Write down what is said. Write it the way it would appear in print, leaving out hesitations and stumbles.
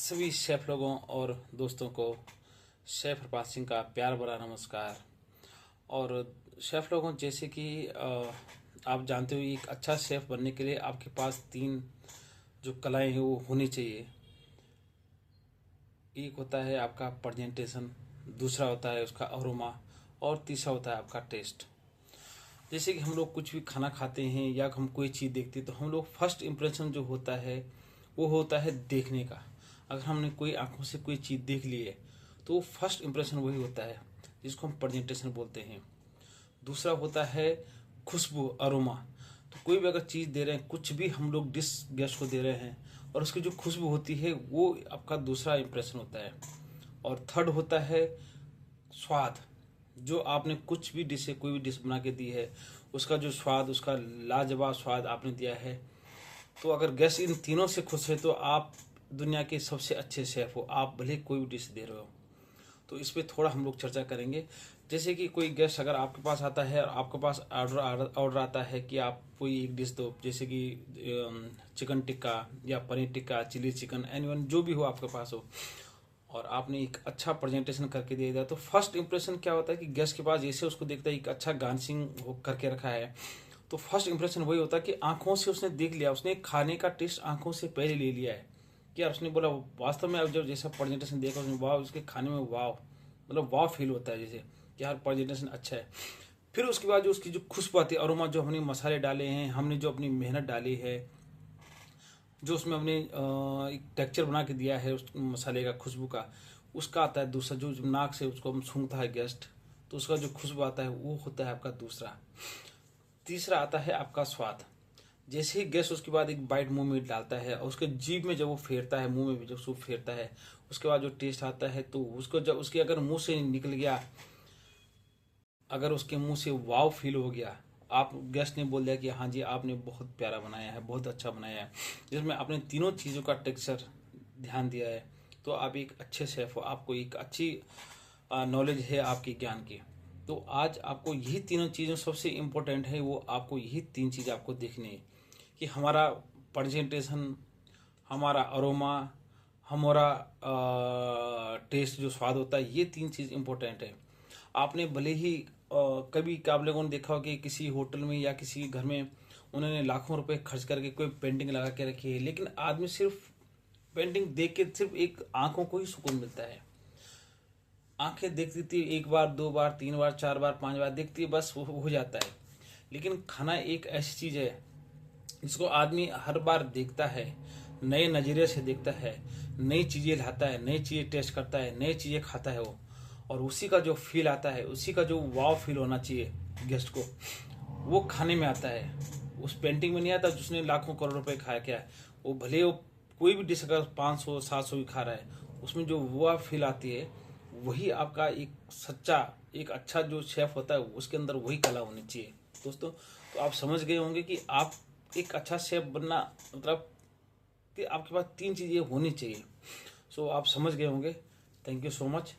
सभी शेफ लोगों और दोस्तों को शेफ हरपाल सिंह का प्यार भरा नमस्कार। और शेफ लोगों, जैसे कि आप जानते हो, एक अच्छा शेफ बनने के लिए आपके पास 3 जो कलाएं हैं वो होनी चाहिए। एक होता है आपका प्रेजेंटेशन, दूसरा होता है उसका अरोमा, और तीसरा होता है आपका टेस्ट। जैसे कि हम लोग कुछ भी खाना खाते हैं या हम कोई चीज़ देखते हैं तो हम लोग फर्स्ट इम्प्रेशन जो होता है वो होता है देखने का। अगर हमने कोई आंखों से कोई चीज़ देख ली है तो वो फर्स्ट इम्प्रेशन वही होता है जिसको हम प्रेजेंटेशन बोलते हैं। दूसरा होता है खुशबू, अरोमा। तो कोई भी अगर चीज़ दे रहे हैं, कुछ भी हम लोग डिश गेस्ट को दे रहे हैं और उसकी जो खुशबू होती है वो आपका दूसरा इम्प्रेशन होता है। और थर्ड होता है स्वाद। जो आपने कुछ भी डिश है, कोई भी डिश बना के दी है, उसका जो स्वाद, उसका लाजवाब स्वाद आपने दिया है, तो अगर गेस्ट इन तीनों से खुश है तो आप दुनिया के सबसे अच्छे शेफ हो, आप भले कोई भी डिश दे रहे हो। तो इस पे थोड़ा हम लोग चर्चा करेंगे। जैसे कि कोई गेस्ट अगर आपके पास आता है और आपके पास ऑर्डर आता है कि आप कोई एक डिश दो, जैसे कि चिकन टिक्का या paneer tikka, chilli chicken, anyone जो भी हो आपके पास हो, और आपने एक अच्छा प्रेजेंटेशन करके दे दिया, तो फर्स्ट इंप्रेशन क्या होता है कि गेस्ट के पास जैसे उसको देखता है एक अच्छा गार्निशिंग वो करके रखा है, तो फर्स्ट इंप्रेशन वही होता है कि आंखों से उसने देख लिया, उसने खाने का टेस्ट आंखों से पहले ले लिया है कि यार उसने बोला वास्तव में। अब जब जैसा प्रेजेंटेशन देखा उसने, वाह, उसके खाने में वाह, मतलब वाह फील होता है जैसे कि यार प्रेजेंटेशन अच्छा है। फिर उसके बाद जो उसकी जो खुशबू आती है, अरोमा, जो हमने मसाले डाले हैं, हमने जो अपनी मेहनत डाली है, जो उसमें हमने एक टेक्सचर बना के दिया है उस मसाले का, खुशबू का, उसका आता है दूसरा। जो नाक से उसको हम सूंघता है गेस्ट, तो उसका जो खुशबू आता है वो होता है आपका दूसरा। तीसरा आता है आपका स्वाद। जैसे ही गेस्ट उसके बाद एक बाइट मुंह में डालता है और उसके जीभ में जब वो फेरता है, मुंह में जब सूप फेरता है, उसके बाद जो टेस्ट आता है, तो उसको जब उसके अगर मुंह से निकल गया, अगर उसके मुंह से वाव फील हो गया, आप गेस्ट ने बोल दिया कि हाँ जी आपने बहुत प्यारा बनाया है, बहुत अच्छा बनाया है, जिसमें आपने तीनों चीज़ों का टेक्सचर ध्यान दिया है, तो आप एक अच्छे शेफ हो, आपको एक अच्छी नॉलेज है आपकी ज्ञान की। तो आज आपको यही तीनों चीज़ें सबसे इम्पोर्टेंट है, वो आपको यही 3 चीज़ें आपको देखनी है कि हमारा प्रेजेंटेशन, हमारा अरोमा, हमारा टेस्ट जो स्वाद होता है, ये 3 चीज़ इम्पोर्टेंट है। आपने भले ही कभी आप लोगों ने देखा हो कि किसी होटल में या किसी घर में उन्होंने लाखों रुपए खर्च करके कोई पेंटिंग लगा के रखी है, लेकिन आदमी सिर्फ पेंटिंग देख के सिर्फ एक आंखों को ही सुकून मिलता है। आंखें देखती थी, 1 बार 2 बार 3 बार 4 बार 5 बार देखती है, बस वो हो जाता है। लेकिन खाना एक ऐसी चीज है जिसको आदमी हर बार देखता है, नए नजरिए से देखता है, नई चीजें लाता है, नई चीजें टेस्ट करता है, नई चीजें खाता है वो, और उसी का जो फील आता है, उसी का जो वाव फील होना चाहिए गेस्ट को, वो खाने में आता है। उस पेंटिंग में नहीं आता जिसने लाखों करोड़ रुपए खाया क्या है। वो भले वो कोई भी डिश अगर 500 700 भी खा रहा है, उसमें जो वो फील आती है, वही आपका एक सच्चा, एक अच्छा जो शेफ होता है उसके अंदर वही कला होनी चाहिए दोस्तों। तो आप समझ गए होंगे कि आप एक अच्छा शेफ बनना मतलब कि आपके पास 3 चीज़ें होनी चाहिए। सो आप समझ गए होंगे। Thank you so much.